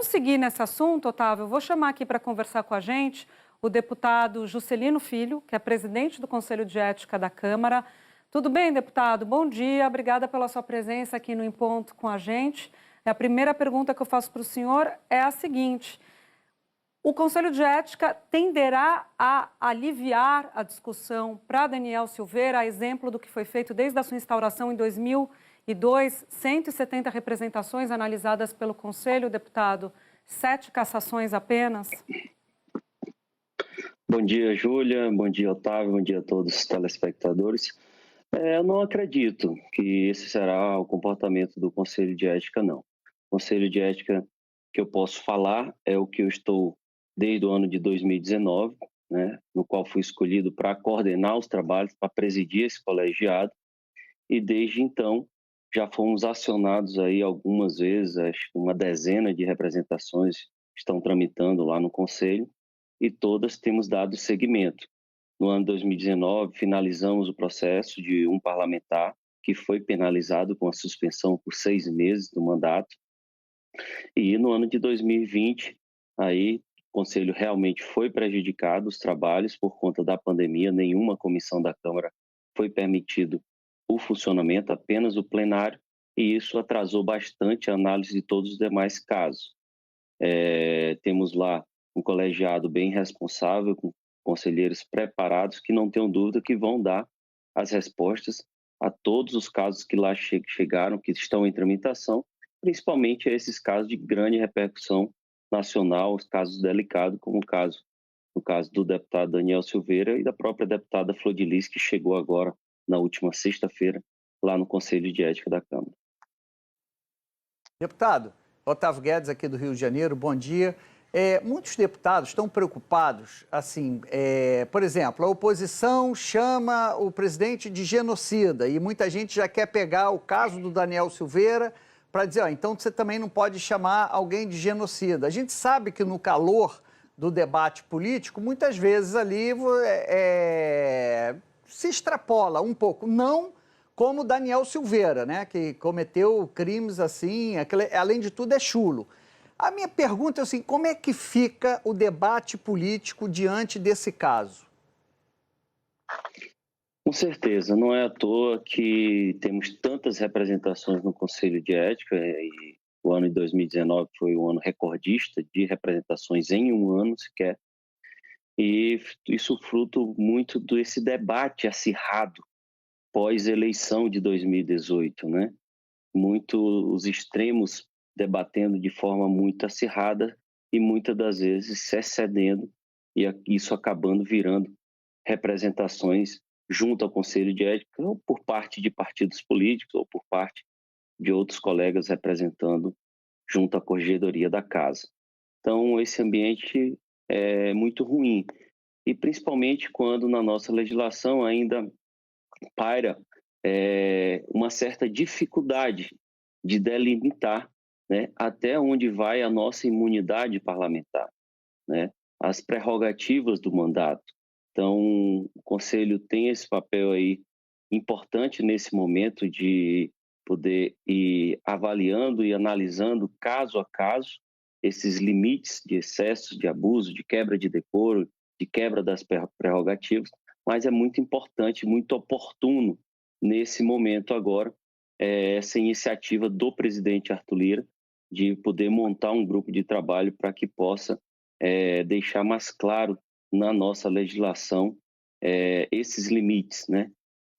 vamos seguir nesse assunto, Otávio. Eu vou chamar aqui para conversar com a gente o deputado Juscelino Filho, que é presidente do Conselho de Ética da Câmara. Tudo bem, deputado? Bom dia, obrigada pela sua presença aqui no Em Ponto com a gente. A primeira pergunta que eu faço para o senhor é a seguinte: o Conselho de Ética tenderá a aliviar a discussão para Daniel Silveira, a exemplo do que foi feito desde a sua instauração em 2002, 170 representações analisadas pelo Conselho, deputado, 7 cassações apenas? Bom dia, Júlia. Bom dia, Otávio. Bom dia a todos os telespectadores. Eu não acredito que esse será o comportamento do Conselho de Ética, não. O Conselho de Ética que eu posso falar é o que eu estou desde o ano de 2019, né, no qual fui escolhido para coordenar os trabalhos, para presidir esse colegiado, e desde então já fomos acionados aí algumas vezes, acho que uma dezena de representações estão tramitando lá no Conselho, e todas temos dado seguimento. No ano de 2019, finalizamos o processo de um parlamentar que foi penalizado com a suspensão por 6 meses do mandato. E no ano de 2020, aí o Conselho realmente foi prejudicado, os trabalhos por conta da pandemia, nenhuma comissão da Câmara foi permitido o funcionamento, apenas o plenário, e isso atrasou bastante a análise de todos os demais casos. Temos lá um colegiado bem responsável, com conselheiros preparados, que não tenham dúvida que vão dar as respostas a todos os casos que lá chegaram, que estão em tramitação, principalmente a esses casos de grande repercussão nacional, os casos delicados, como no caso do deputado Daniel Silveira e da própria deputada Flor de Lis, que chegou agora, na última sexta-feira, lá no Conselho de Ética da Câmara. Deputado, Otávio Guedes, aqui do Rio de Janeiro, bom dia. Muitos deputados estão preocupados, assim, por exemplo, a oposição chama o presidente de genocida e muita gente já quer pegar o caso do Daniel Silveira para dizer, então você também não pode chamar alguém de genocida. A gente sabe que no calor do debate político, muitas vezes ali se extrapola um pouco, não como Daniel Silveira, né, que cometeu crimes assim, além de tudo é chulo. A minha pergunta é assim, como é que fica o debate político diante desse caso? Com certeza, não é à toa que temos tantas representações no Conselho de Ética, e o ano de 2019 foi um ano recordista de representações em um ano sequer, e isso fruto muito desse debate acirrado pós-eleição de 2018, né? Os extremos debatendo de forma muito acirrada e muitas das vezes se excedendo, e isso acabando virando representações junto ao Conselho de Ética, ou por parte de partidos políticos, ou por parte de outros colegas representando junto à Corregedoria da Casa. Então, esse ambiente é muito ruim, e principalmente quando na nossa legislação ainda paira uma certa dificuldade de delimitar, né, até onde vai a nossa imunidade parlamentar, né, as prerrogativas do mandato. Então, o Conselho tem esse papel aí importante nesse momento de poder ir avaliando e analisando caso a caso esses limites de excesso, de abuso, de quebra de decoro, de quebra das prerrogativas, mas é muito importante, muito oportuno nesse momento agora, essa iniciativa do presidente Arthur Lira de poder montar um grupo de trabalho para que possa deixar mais claro na nossa legislação esses limites, né,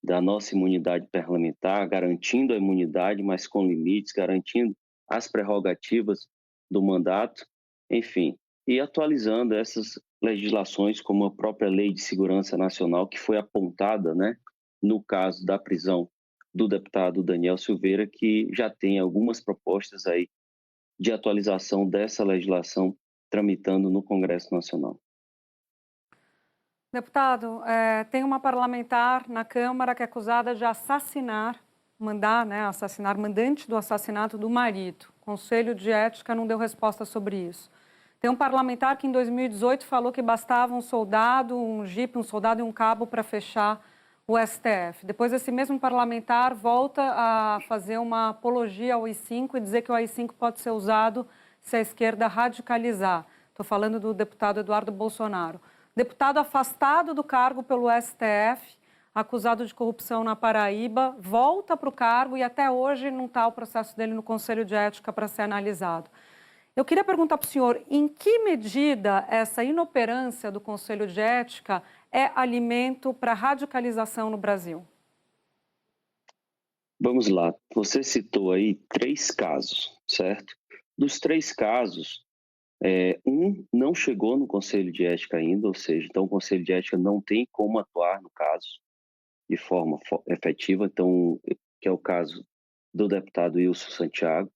da nossa imunidade parlamentar, garantindo a imunidade, mas com limites, garantindo as prerrogativas do mandato, enfim, e atualizando essas legislações como a própria Lei de Segurança Nacional, que foi apontada, né, no caso da prisão do deputado Daniel Silveira, que já tem algumas propostas aí de atualização dessa legislação tramitando no Congresso Nacional. Deputado, tem uma parlamentar na Câmara que é acusada de mandante do assassinato do marido. O Conselho de Ética não deu resposta sobre isso. Tem um parlamentar que em 2018 falou que bastava um soldado, um jipe, um soldado e um cabo para fechar o STF. Depois esse mesmo parlamentar volta a fazer uma apologia ao AI-5 e dizer que o AI-5 pode ser usado se a esquerda radicalizar. Estou falando do deputado Eduardo Bolsonaro. Deputado afastado do cargo pelo STF, acusado de corrupção na Paraíba, volta para o cargo e até hoje não está o processo dele no Conselho de Ética para ser analisado. Eu queria perguntar para o senhor, em que medida essa inoperância do Conselho de Ética é alimento para radicalização no Brasil? Vamos lá, você citou aí 3 casos, certo? Dos 3 casos, um não chegou no Conselho de Ética ainda, ou seja, então o Conselho de Ética não tem como atuar no caso de forma efetiva, então, que é o caso do deputado Wilson Santiago.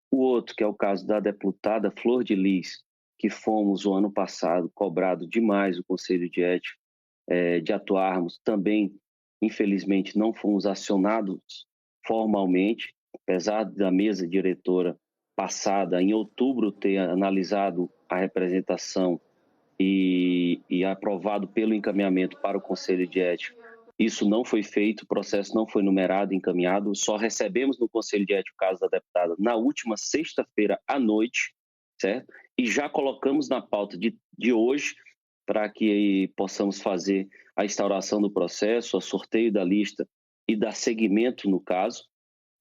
O outro, que é o caso da deputada Flor de Lis, que fomos o ano passado cobrado demais o Conselho de Ética de atuarmos, também, infelizmente, não fomos acionados formalmente, apesar da mesa diretora passada, em outubro, ter analisado a representação e aprovado pelo encaminhamento para o Conselho de Ética. Isso não foi feito, o processo não foi numerado, encaminhado, só recebemos no Conselho de Ética o caso da deputada na última sexta-feira à noite, certo? E já colocamos na pauta de hoje para que possamos fazer a instauração do processo, o sorteio da lista e dar seguimento no caso.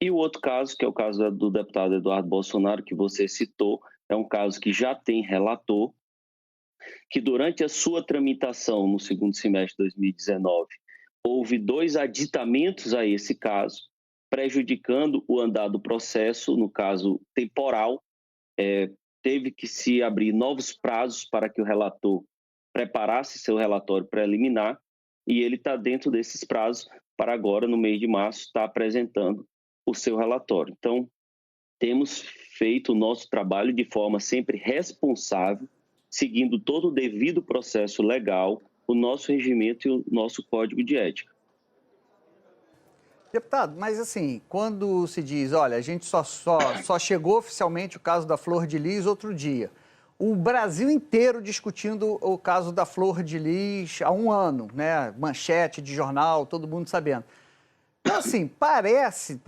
E o outro caso, que é o caso do deputado Eduardo Bolsonaro, que você citou, é um caso que já tem relator, que durante a sua tramitação no segundo semestre de 2019, houve 2 aditamentos a esse caso, prejudicando o andar do processo, no caso temporal. Teve que se abrir novos prazos para que o relator preparasse seu relatório preliminar, e ele está dentro desses prazos para agora, no mês de março, estar apresentando o seu relatório. Então, temos feito o nosso trabalho de forma sempre responsável, seguindo todo o devido processo legal, o nosso regimento e o nosso código de ética. Deputado, mas assim, quando se diz, olha, a gente só chegou oficialmente o caso da Flor de Lis outro dia, o Brasil inteiro discutindo o caso da Flor de Lis há 1 ano, né? Manchete de jornal, todo mundo sabendo. Então, assim,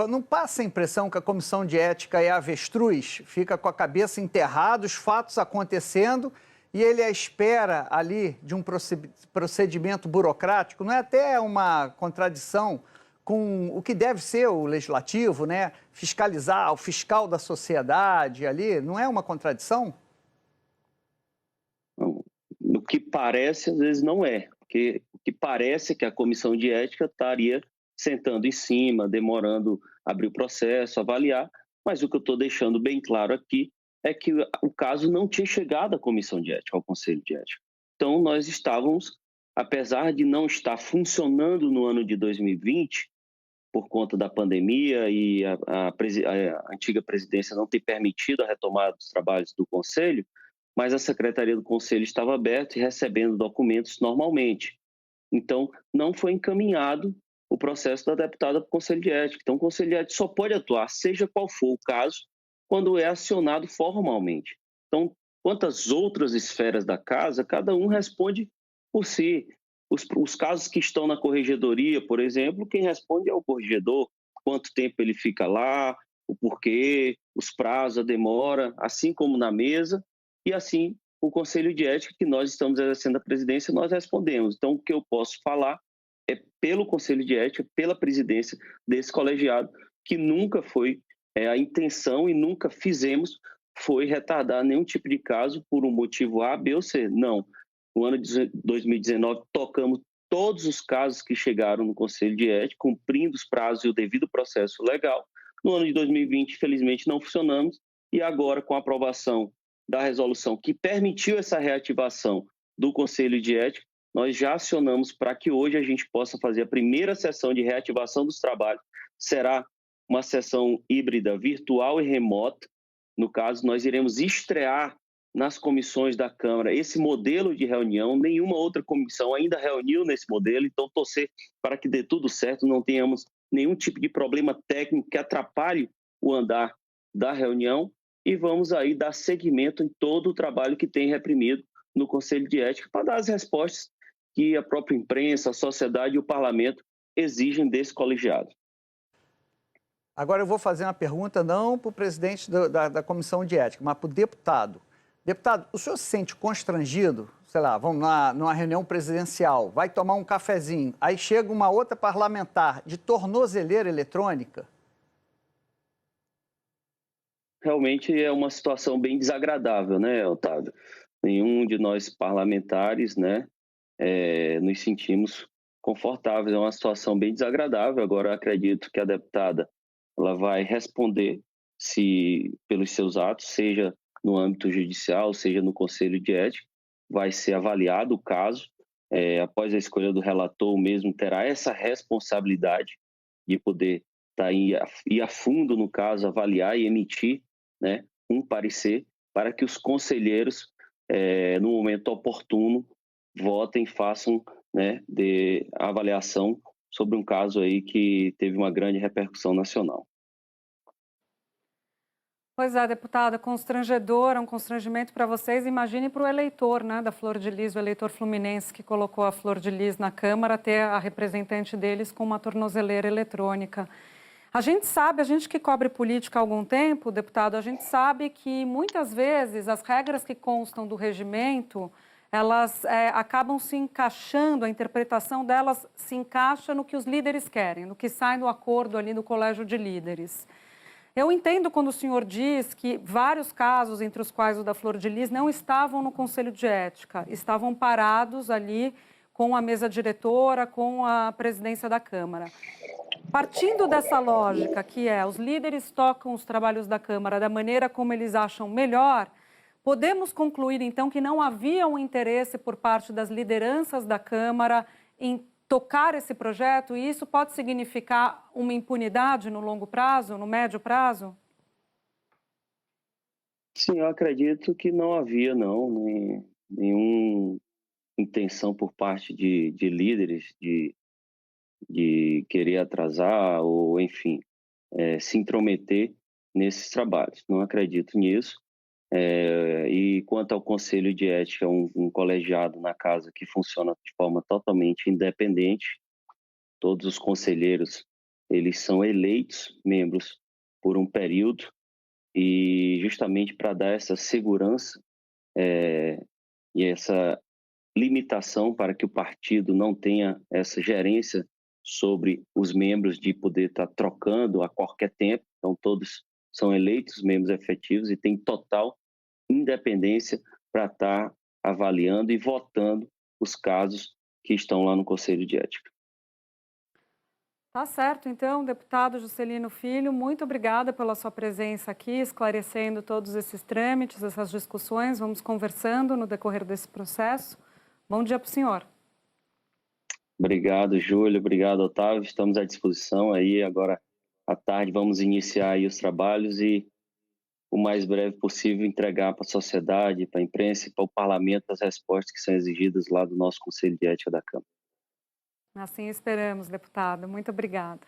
não passa a impressão que a Comissão de Ética é avestruz, fica com a cabeça enterrada, os fatos acontecendo e ele à espera ali de um procedimento burocrático? Não é até uma contradição com o que deve ser o legislativo, né? Fiscalizar, o fiscal da sociedade ali, não é uma contradição? No que parece, às vezes não é, porque o que parece é que a Comissão de Ética estaria sentando em cima, demorando abrir o processo, avaliar, mas o que eu estou deixando bem claro aqui é que o caso não tinha chegado à Comissão de Ética, ao Conselho de Ética. Então, nós estávamos, apesar de não estar funcionando no ano de 2020, por conta da pandemia e a antiga presidência não ter permitido a retomada dos trabalhos do Conselho, mas a Secretaria do Conselho estava aberta e recebendo documentos normalmente. Então, não foi encaminhado o processo da deputada para o Conselho de Ética. Então, o Conselho de Ética só pode atuar, seja qual for o caso, quando é acionado formalmente. Então, quanto às outras esferas da casa, cada um responde por si. Os casos que estão na corregedoria, por exemplo, quem responde é o corregedor, quanto tempo ele fica lá, o porquê, os prazos, a demora, assim como na mesa, e assim o Conselho de Ética, que nós estamos exercendo a presidência, nós respondemos. Então, o que eu posso falar é pelo Conselho de Ética, pela presidência desse colegiado, que nunca foi a intenção e nunca fizemos, foi retardar nenhum tipo de caso por um motivo A, B ou C. Não. No ano de 2019, tocamos todos os casos que chegaram no Conselho de Ética, cumprindo os prazos e o devido processo legal. No ano de 2020, infelizmente, não funcionamos, e agora, com a aprovação da resolução que permitiu essa reativação do Conselho de Ética, nós já acionamos para que hoje a gente possa fazer a primeira sessão de reativação dos trabalhos. Será uma sessão híbrida, virtual e remota. No caso, nós iremos estrear nas comissões da Câmara esse modelo de reunião. Nenhuma outra comissão ainda reuniu nesse modelo, então torcer para que dê tudo certo, não tenhamos nenhum tipo de problema técnico que atrapalhe o andar da reunião, e vamos aí dar seguimento em todo o trabalho que tem reprimido no Conselho de Ética para dar as respostas que a própria imprensa, a sociedade e o parlamento exigem desse colegiado. Agora eu vou fazer uma pergunta não para o presidente da Comissão de Ética, mas para o deputado. Deputado, o senhor se sente constrangido? Sei lá, vamos numa reunião presidencial, vai tomar um cafezinho, aí chega uma outra parlamentar de tornozeleira eletrônica? Realmente é uma situação bem desagradável, né, Otávio? Nenhum de nós parlamentares, né, nos sentimos confortáveis. É uma situação bem desagradável. Agora, acredito que a deputada ela vai responder se pelos seus atos, seja no âmbito judicial, seja no Conselho de Ética, vai ser avaliado o caso. Após a escolha do relator, o mesmo terá essa responsabilidade de poder ir a fundo no caso, avaliar e emitir, né, um parecer para que os conselheiros, no momento oportuno, votem, façam, né, de avaliação sobre um caso aí que teve uma grande repercussão nacional. Pois é, deputada, constrangedor, é um constrangimento para vocês. Imagine para o eleitor, né, da Flor de Lis, o eleitor fluminense que colocou a Flor de Lis na Câmara, ter a representante deles com uma tornozeleira eletrônica. A gente sabe, a gente que cobre política há algum tempo, deputado, a gente sabe que muitas vezes as regras que constam do regimento, elas acabam se encaixando, a interpretação delas se encaixa no que os líderes querem, no que sai do acordo ali do Colégio de Líderes. Eu entendo quando o senhor diz que vários casos, entre os quais o da Flor de Lis, não estavam no Conselho de Ética, estavam parados ali com a mesa diretora, com a presidência da Câmara. Partindo dessa lógica, que os líderes tocam os trabalhos da Câmara da maneira como eles acham melhor, podemos concluir, então, que não havia um interesse por parte das lideranças da Câmara em tocar esse projeto, e isso pode significar uma impunidade no longo prazo, no médio prazo? Sim, eu acredito que não havia, nenhuma intenção por parte de líderes de querer atrasar ou, enfim, se intrometer nesses trabalhos. Não acredito nisso. E quanto ao Conselho de Ética, um colegiado na casa que funciona de forma totalmente independente. Todos os conselheiros, eles são eleitos membros por um período e justamente para dar essa segurança e essa limitação para que o partido não tenha essa gerência sobre os membros de poder estar trocando a qualquer tempo. Então, todos são eleitos membros efetivos e têm total independência para estar avaliando e votando os casos que estão lá no Conselho de Ética. Tá certo, então, deputado Juscelino Filho, muito obrigada pela sua presença aqui, esclarecendo todos esses trâmites, essas discussões. Vamos conversando no decorrer desse processo. Bom dia para o senhor. Obrigado, Júlio. Obrigado, Otávio. Estamos à disposição aí. Agora, à tarde, vamos iniciar aí os trabalhos e, o mais breve possível, entregar para a sociedade, para a imprensa e para o parlamento as respostas que são exigidas lá do nosso Conselho de Ética da Câmara. Assim esperamos, deputado. Muito obrigada.